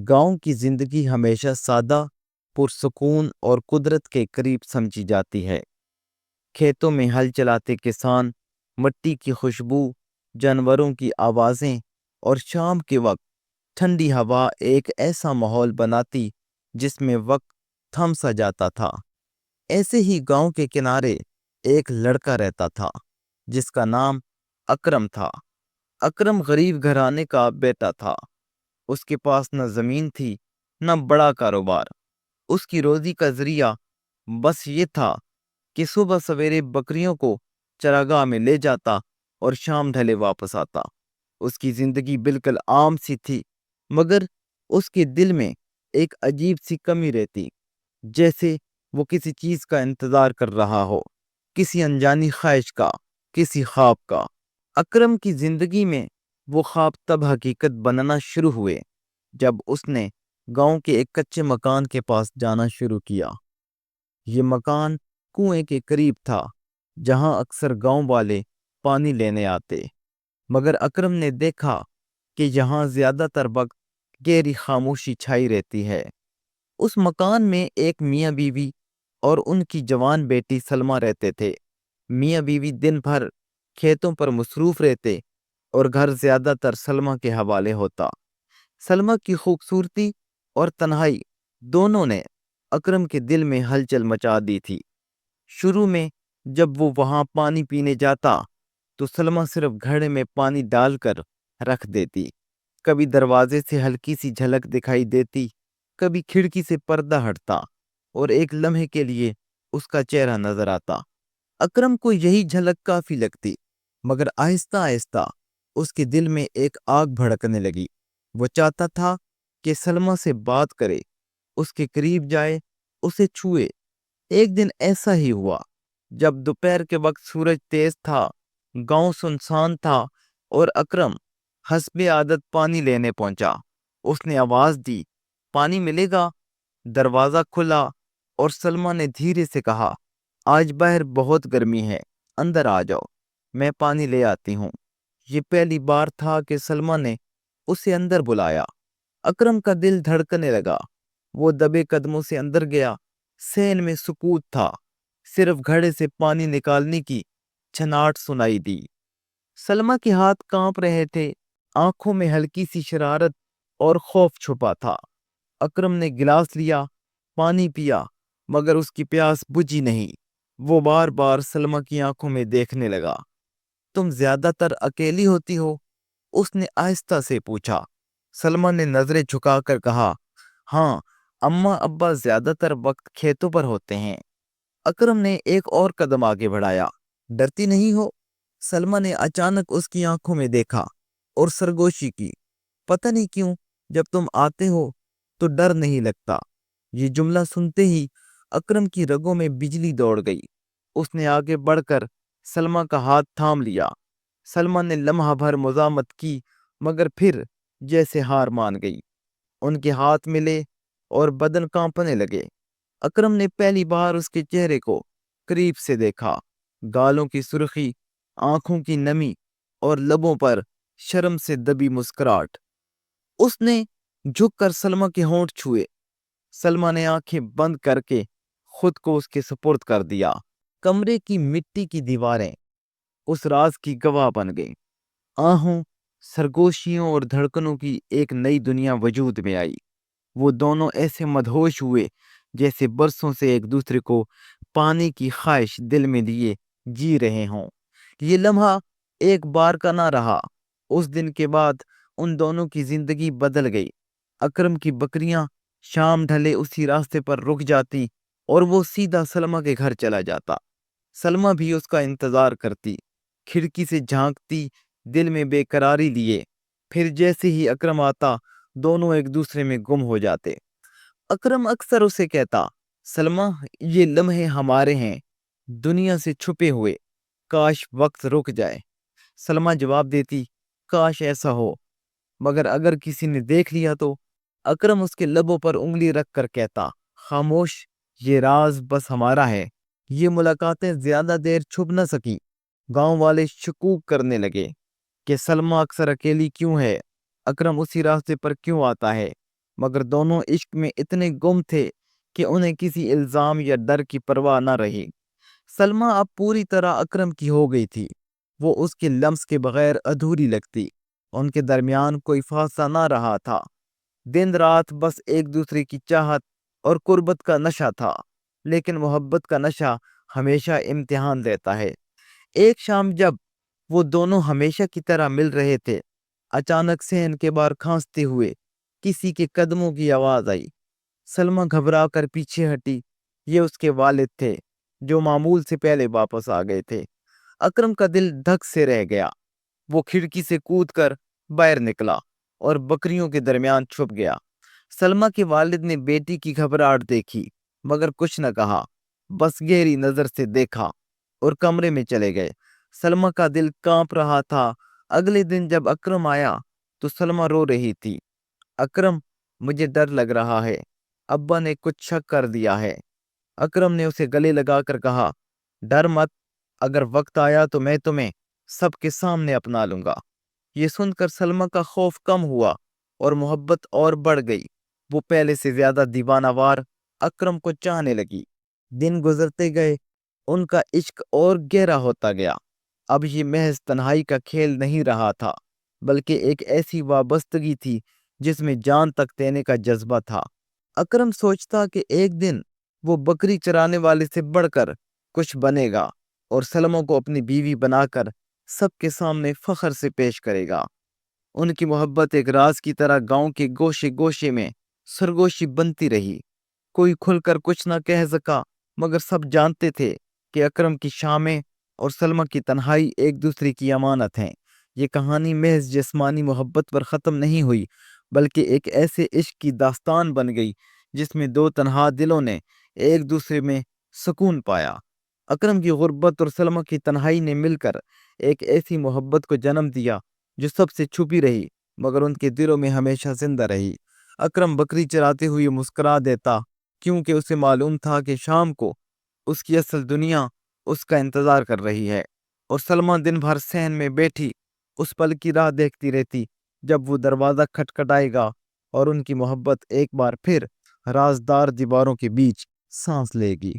گاؤں کی زندگی ہمیشہ سادہ، پرسکون اور قدرت کے قریب سمجھی جاتی ہے۔ کھیتوں میں ہل چلاتے کسان، مٹی کی خوشبو، جانوروں کی آوازیں اور شام کے وقت ٹھنڈی ہوا ایک ایسا ماحول بناتی جس میں وقت تھم سا جاتا تھا۔ ایسے ہی گاؤں کے کنارے ایک لڑکا رہتا تھا جس کا نام اکرم تھا۔ اکرم غریب گھرانے کا بیٹا تھا۔ اس کے پاس نہ زمین تھی نہ بڑا کاروبار۔ اس کی روزی کا ذریعہ بس یہ تھا کہ صبح سویرے بکریوں کو چراگاہ میں لے جاتا اور شام ڈھلے واپس آتا۔ اس کی زندگی بالکل عام سی تھی، مگر اس کے دل میں ایک عجیب سی کمی رہتی، جیسے وہ کسی چیز کا انتظار کر رہا ہو، کسی انجانی خواہش کا، کسی خواب کا۔ اکرم کی زندگی میں وہ خواب تب حقیقت بننا شروع ہوئے جب اس نے گاؤں کے ایک کچے مکان کے پاس جانا شروع کیا۔ یہ مکان کنویں کے قریب تھا جہاں اکثر گاؤں والے پانی لینے آتے، مگر اکرم نے دیکھا کہ یہاں زیادہ تر وقت گہری خاموشی چھائی رہتی ہے۔ اس مکان میں ایک میاں بیوی اور ان کی جوان بیٹی سلمہ رہتے تھے۔ میاں بیوی دن بھر کھیتوں پر مصروف رہتے اور گھر زیادہ تر سلمہ کے حوالے ہوتا۔ سلمہ کی خوبصورتی اور تنہائی دونوں نے اکرم کے دل میں ہلچل مچا دی تھی۔ شروع میں جب وہ وہاں پانی پینے جاتا تو سلمہ صرف گھڑے میں پانی ڈال کر رکھ دیتی۔ کبھی دروازے سے ہلکی سی جھلک دکھائی دیتی، کبھی کھڑکی سے پردہ ہٹتا اور ایک لمحے کے لیے اس کا چہرہ نظر آتا۔ اکرم کو یہی جھلک کافی لگتی، مگر آہستہ آہستہ اس کے دل میں ایک آگ بھڑکنے لگی۔ وہ چاہتا تھا کہ سلمہ سے بات کرے، اس کے قریب جائے، اسے چھوئے۔ ایک دن ایسا ہی ہوا جب دوپہر کے وقت سورج تیز تھا، گاؤں سنسان تھا اور اکرم حسب عادت پانی لینے پہنچا۔ اس نے آواز دی، پانی ملے گا؟ دروازہ کھلا اور سلمہ نے دھیرے سے کہا، آج باہر بہت گرمی ہے، اندر آ جاؤ، میں پانی لے آتی ہوں۔ یہ پہلی بار تھا کہ سلمہ نے اسے اندر بلایا۔ اکرم کا دل دھڑکنے لگا۔ وہ دبے قدموں سے اندر گیا۔ صحن میں سکوت تھا، صرف گھڑے سے پانی نکالنے کی چھناٹ سنائی دی۔ سلمہ کے ہاتھ کانپ رہے تھے، آنکھوں میں ہلکی سی شرارت اور خوف چھپا تھا۔ اکرم نے گلاس لیا، پانی پیا، مگر اس کی پیاس بجھی نہیں۔ وہ بار بار سلمہ کی آنکھوں میں دیکھنے لگا۔ تم زیادہ تر اکیلی ہوتی ہو؟ اس نے آہستہ سے پوچھا۔ سلمہ نے نظریں جھکا کر کہا، ہاں، اماں ابا زیادہ تر وقت کھیتوں پر ہوتے ہیں۔ اکرم نے ایک اور قدم آگے بڑھایا۔ ڈرتی نہیں ہو؟ سلمہ نے اچانک اس کی آنکھوں میں دیکھا اور سرگوشی کی۔ پتہ نہیں کیوں جب تم آتے ہو تو ڈر نہیں لگتا۔ یہ جملہ سنتے ہی اکرم کی رگوں میں بجلی دوڑ گئی۔ اس نے آگے بڑھ کر سلمہ کا ہاتھ تھام لیا۔ سلمہ نے لمحہ بھر مزاحمت کی، مگر پھر جیسے ہار مان گئی۔ ان کے ہاتھ ملے اور بدن کانپنے لگے۔ اکرم نے پہلی بار اس کے چہرے کو قریب سے دیکھا۔ گالوں کی سرخی، آنکھوں کی نمی اور لبوں پر شرم سے دبی مسکراہٹ۔ اس نے جھک کر سلمہ کے ہونٹ چھوئے۔ سلمہ نے آنکھیں بند کر کے خود کو اس کے سپرد کر دیا۔ کمرے کی مٹی کی دیواریں اس راز کی گواہ بن گئیں۔ آہوں، سرگوشیوں اور دھڑکنوں کی ایک نئی دنیا وجود میں آئی۔ وہ دونوں ایسے مدہوش ہوئے جیسے برسوں سے ایک دوسرے کو پانے کی خواہش دل میں لیے جی رہے ہوں۔ یہ لمحہ ایک بار کا نہ رہا۔ اس دن کے بعد ان دونوں کی زندگی بدل گئی۔ اکرم کی بکریاں شام ڈھلے اسی راستے پر رک جاتی اور وہ سیدھا سلمہ کے گھر چلا جاتا۔ سلمہ بھی اس کا انتظار کرتی، کھڑکی سے جھانکتی، دل میں بے قراری لیے۔ پھر جیسے ہی اکرم آتا، دونوں ایک دوسرے میں گم ہو جاتے۔ اکرم اکثر اسے کہتا، سلمہ، یہ لمحے ہمارے ہیں، دنیا سے چھپے ہوئے، کاش وقت رک جائے۔ سلمہ جواب دیتی، کاش ایسا ہو، مگر اگر کسی نے دیکھ لیا تو؟ اکرم اس کے لبوں پر انگلی رکھ کر کہتا، خاموش، یہ راز بس ہمارا ہے۔ یہ ملاقاتیں زیادہ دیر چھپ نہ سکی۔ گاؤں والے شکوک کرنے لگے کہ سلمہ اکثر اکیلی کیوں ہے، اکرم اسی راستے پر کیوں آتا ہے۔ مگر دونوں عشق میں اتنے گم تھے کہ انہیں کسی الزام یا ڈر کی پرواہ نہ رہی۔ سلمیٰ اب پوری طرح اکرم کی ہو گئی تھی۔ وہ اس کے لمس کے بغیر ادھوری لگتی۔ ان کے درمیان کوئی فاصلہ نہ رہا تھا۔ دن رات بس ایک دوسرے کی چاہت اور قربت کا نشہ تھا، لیکن محبت کا نشہ ہمیشہ امتحان دیتا ہے۔ ایک شام جب وہ دونوں ہمیشہ کی طرح مل رہے تھے، اچانک صحن کے باہر کھانستے ہوئے کسی کے قدموں کی آواز آئی۔ سلمیٰ گھبرا کر پیچھے ہٹی۔ یہ اس کے والد تھے، جو معمول سے پہلے واپس آ گئے تھے۔ اکرم کا دل دھک سے رہ گیا۔ وہ کھڑکی سے کود کر باہر نکلا اور بکریوں کے درمیان چھپ گیا۔ سلمیٰ کے والد نے بیٹی کی گھبراہٹ دیکھی، مگر کچھ نہ کہا، بس گہری نظر سے دیکھا اور کمرے میں چلے گئے۔ سلمیٰ کا دل کانپ رہا تھا۔ اگلے دن جب اکرم آیا تو سلمیٰ رو رہی تھی۔ اکرم، مجھے ڈر لگ رہا ہے، ابا نے کچھ شک کر دیا ہے۔ اکرم نے اسے گلے لگا کر کہا، ڈر مت، اگر وقت آیا تو میں تمہیں سب کے سامنے اپنا لوں گا۔ یہ سن کر سلمیٰ کا خوف کم ہوا اور محبت اور بڑھ گئی۔ وہ پہلے سے زیادہ دیوانہ وار اکرم کو چاہنے لگی۔ دن گزرتے گئے، ان کا عشق اور گہرا ہوتا گیا۔ اب یہ محض تنہائی کا کھیل نہیں رہا تھا، بلکہ ایک ایسی وابستگی تھی جس میں جان تک دینے کا جذبہ تھا۔ اکرم سوچتا کہ ایک دن وہ بکری چرانے والے سے بڑھ کر کچھ بنے گا اور سلمیٰ کو اپنی بیوی بنا کر سب کے سامنے فخر سے پیش کرے گا۔ ان کی محبت ایک راز کی طرح گاؤں کے گوشے گوشے میں سرگوشی بنتی رہی۔ کوئی کھل کر کچھ نہ کہہ سکا، مگر سب جانتے تھے کہ اکرم کی شامیں اور سلمیٰ کی تنہائی ایک دوسرے کی امانت ہیں۔ یہ کہانی محض جسمانی محبت پر ختم نہیں ہوئی، بلکہ ایک ایسے عشق کی داستان بن گئی جس میں دو تنہا دلوں نے ایک دوسرے میں سکون پایا۔ اکرم کی غربت اور سلمیٰ کی تنہائی نے مل کر ایک ایسی محبت کو جنم دیا جو سب سے چھپی رہی، مگر ان کے دلوں میں ہمیشہ زندہ رہی۔ اکرم بکری چراتے ہوئے مسکرا دیتا، کیونکہ اسے معلوم تھا کہ شام کو اس کی اصل دنیا اس کا انتظار کر رہی ہے، اور سلمیٰ دن بھر صحن میں بیٹھی اس پل کی راہ دیکھتی رہتی جب وہ دروازہ کھٹکھٹائے گا اور ان کی محبت ایک بار پھر رازدار دیواروں کے بیچ سانس لے گی۔